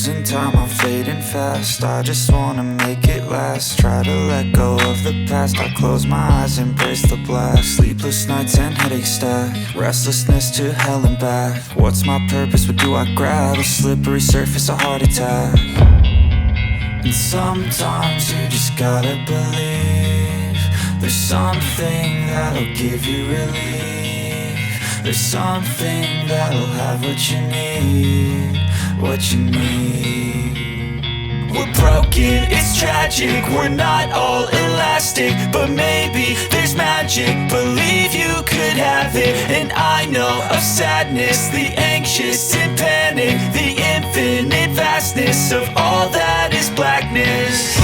losing time, I'm fading fast. I just wanna make it last. Try to let go of the past. I close my eyes, embrace the blast. Sleepless nights and headaches stack. Restlessness to hell and back. What's my purpose, what do I grab? A slippery surface, a heart attack. And sometimes you just gotta believe there's something that'll give you relief. There's something that'll have what you need, what you need. We're broken, it's tragic, we're not all elastic, but maybe there's magic. Believe you could have it. And I know of sadness, the anxious and panic, the infinite vastness of all that is blackness.